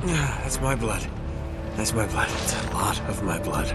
That's my blood. That's my blood. It's a lot of my blood.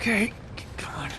Okay, come on.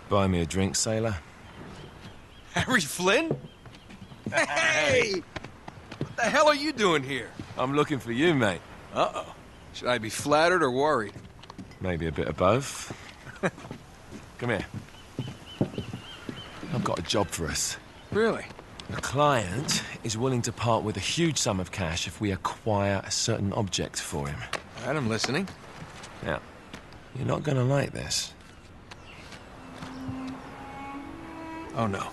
Buy me a drink, sailor? Harry Flynn? Hey! What the hell are you doing here? I'm looking for you, mate. Uh-oh. Should I be flattered or worried? Maybe a bit of both. Come here. I've got a job for us. Really? The client is willing to part with a huge sum of cash if we acquire a certain object for him. All right, I'm listening. Now, you're not gonna like this. Oh, no.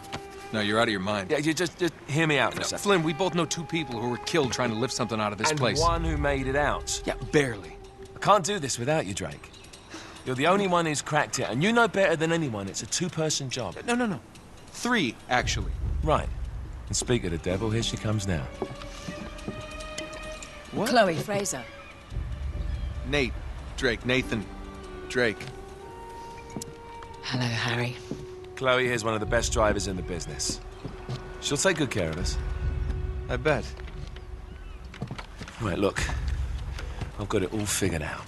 No, you're out of your mind. Yeah, you just hear me out for a No, second. Flynn, we both know two people who were killed trying to lift something out of this place. And one who made it out. Yeah, barely. I can't do this without you, Drake. You're the only one who's cracked it, and you know better than anyone it's a two-person job. No. 3, actually. Right. And speak of the devil, here she comes now. What? Chloe Frazer. Nate. Drake. Nathan. Drake. Hello, Harry. Chloe here's one of the best drivers in the business. She'll take good care of us. I bet. Right, look. I've got it all figured out.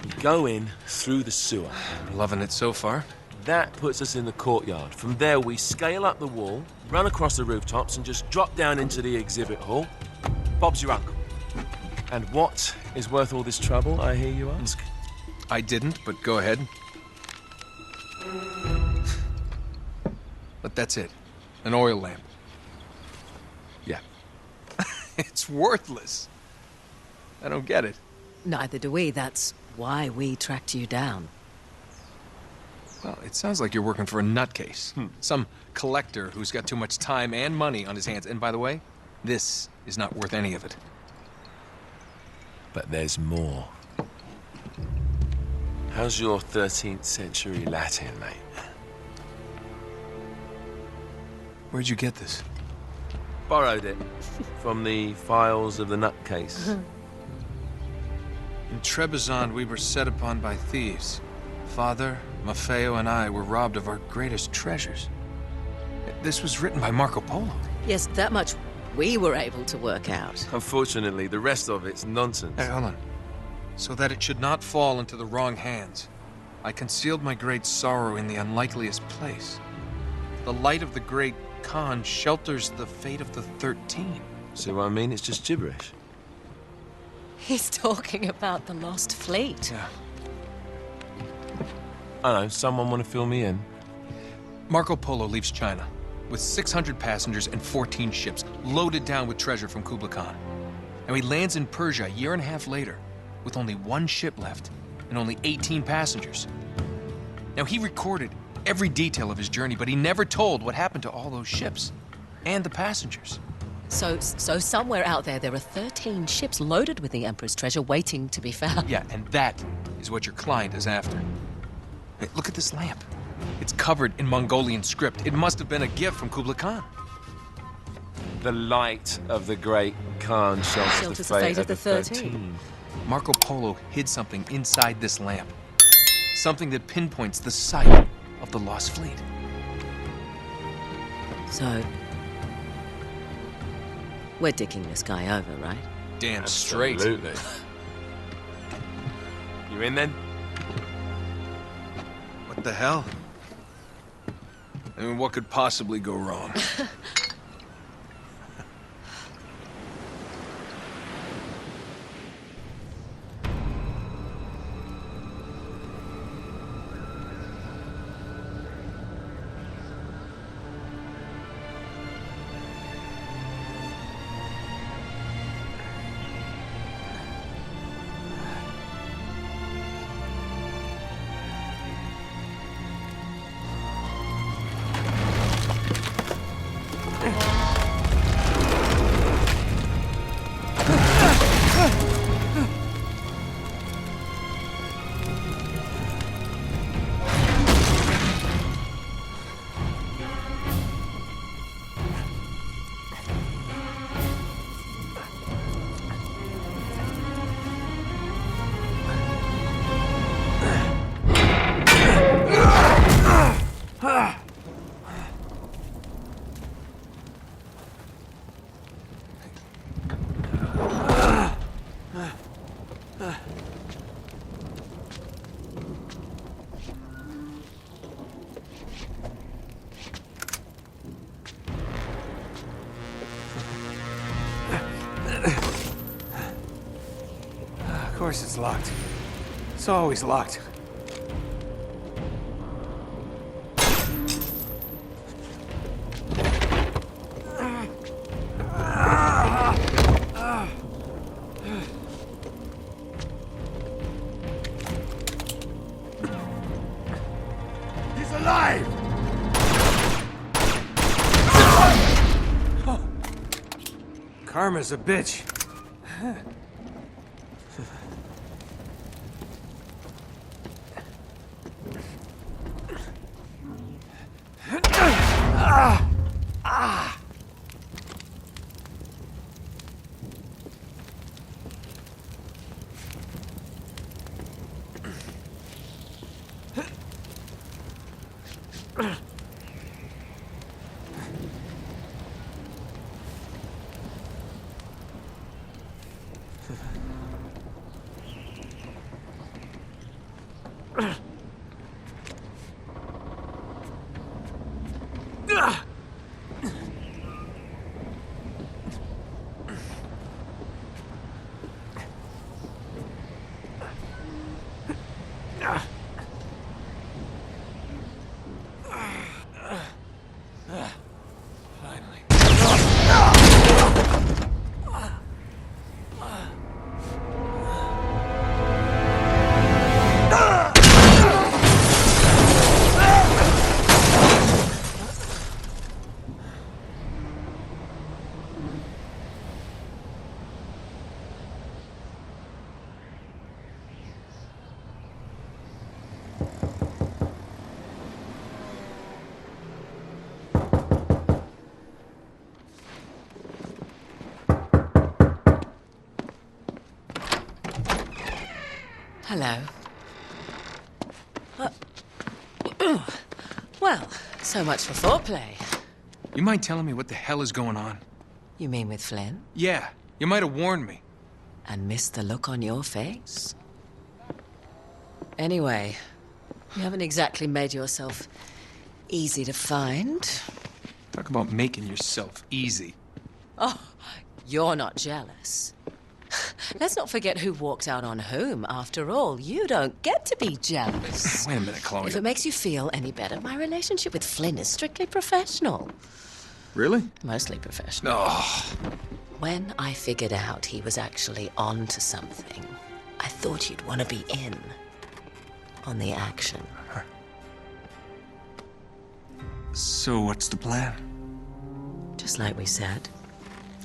We go in through the sewer. Loving it so far. That puts us in the courtyard. From there, we scale up the wall, run across the rooftops, and just drop down into the exhibit hall. Bob's your uncle. And what is worth all this trouble, I hear you ask? I didn't, but go ahead. But that's it. An oil lamp. Yeah. It's worthless. I don't get it. Neither do we. That's why we tracked you down. Well, it sounds like you're working for a nutcase. Some collector who's got too much time and money on his hands. And by the way, this is not worth any of it. But there's more. How's your 13th century Latin, mate? Where'd you get this? Borrowed it from the files of the nutcase. In Trebizond, we were set upon by thieves. Father, Maffeo, and I were robbed of our greatest treasures. This was written by Marco Polo. Yes, that much we were able to work out. Unfortunately, the rest of it's nonsense. Hey, hold on. So that it should not fall into the wrong hands, I concealed my great sorrow in the unlikeliest place. The light of the great Khan shelters the fate of the 13. See what I mean? It's just gibberish. He's talking about the lost fleet. Yeah. I don't know, someone want to fill me in? Marco Polo leaves China with 600 passengers and 14 ships loaded down with treasure from Kublai Khan. And he lands in Persia a year and a half later with only one ship left and only 18 passengers. Now, he recorded every detail of his journey, but he never told what happened to all those ships and the passengers. So somewhere out there are 13 ships loaded with the Emperor's treasure waiting to be found. Yeah, and that is what your client is after. Hey, look at this lamp. It's covered in Mongolian script. It must have been a gift from Kublai Khan. The light of the great Khan shelters the fate of the 13. Marco Polo hid something inside this lamp. Something that pinpoints the site of the lost fleet. So, we're dicking this guy over, right? Damn straight. Absolutely. You in then? What the hell? I mean, what could possibly go wrong? Of course it's locked. It's always locked. He's alive! Oh. Karma's a bitch. Hello. Well, so much for foreplay. You mind telling me what the hell is going on? You mean with Flynn? Yeah, you might have warned me. And missed the look on your face? Anyway, you haven't exactly made yourself easy to find. Talk about making yourself easy. Oh, you're not jealous. Let's not forget who walked out on whom. After all, you don't get to be jealous. Wait a minute, Chloe. If it makes you feel any better, my relationship with Flynn is strictly professional. Really? Mostly professional. Oh. When I figured out he was actually on to something, I thought you'd want to be in on the action. So what's the plan? Just like we said,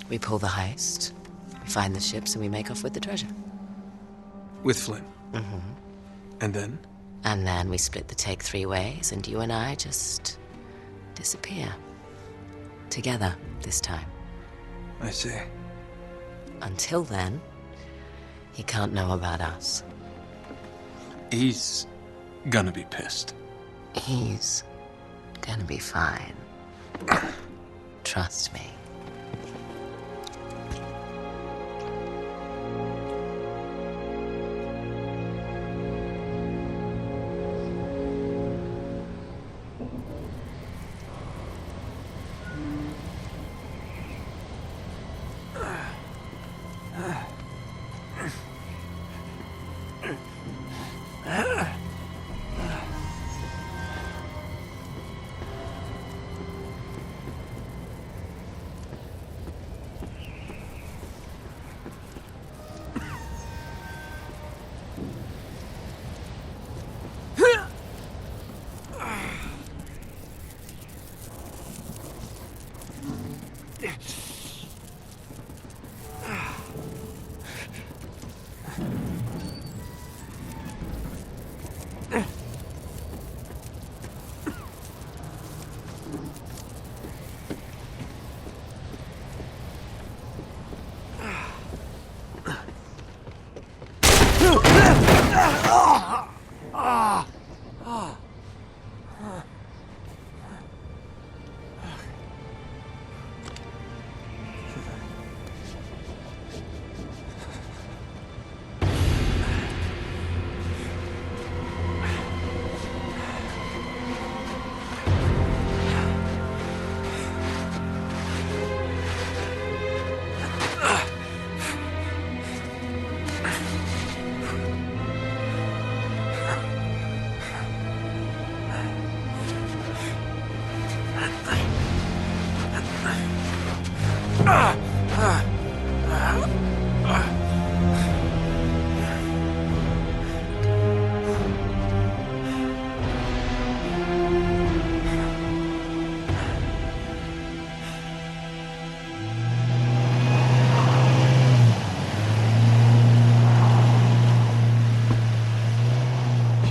we pull the heist, we find the ships, and we make off with the treasure. With Flynn? Mm-hmm. And then? And then we split the take 3 ways, and you and I just disappear. Together, this time. I see. Until then, he can't know about us. He's gonna be pissed. He's gonna be fine. Trust me.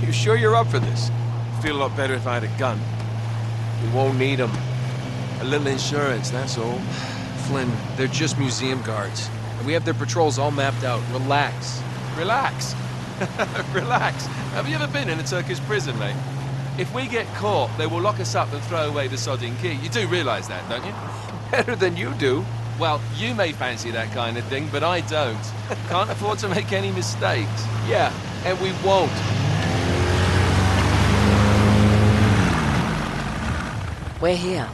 You sure you're up for this? Feel a lot better if I had a gun. We won't need them. A little insurance, that's all. Flynn, they're just museum guards. And we have their patrols all mapped out. Relax. Relax. Relax. Have you ever been in a Turkish prison, mate? If we get caught, they will lock us up and throw away the sodding key. You do realize that, don't you? Better than you do. Well, you may fancy that kind of thing, but I don't. Can't afford to make any mistakes. Yeah, and we won't. We're here.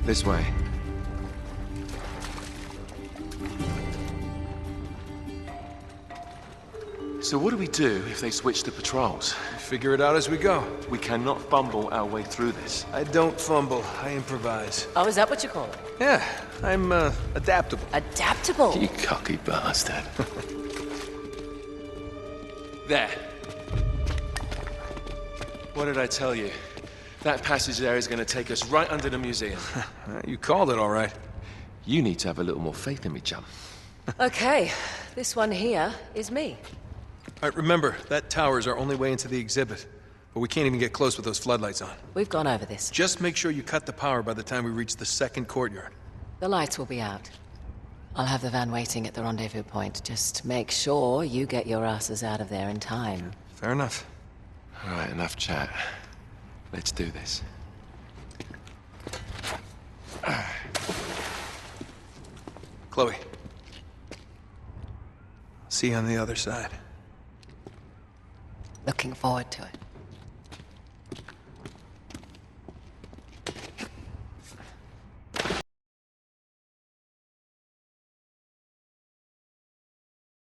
This way. So what do we do if they switch to patrols? Figure it out as we go. We cannot fumble our way through this. I don't fumble, I improvise. Oh, is that what you call it? Yeah, I'm, adaptable. Adaptable. You cocky bastard. There. What did I tell you? That passage there is going to take us right under the museum. You called it all right. You need to have a little more faith in me, chum. Okay, this one here is me. All right, remember, that tower is our only way into the exhibit. But we can't even get close with those floodlights on. We've gone over this. Just make sure you cut the power by the time we reach the second courtyard. The lights will be out. I'll have the van waiting at the rendezvous point. Just make sure you get your asses out of there in time. Fair enough. All right, enough chat. Let's do this. Chloe. See you on the other side. Looking forward to it.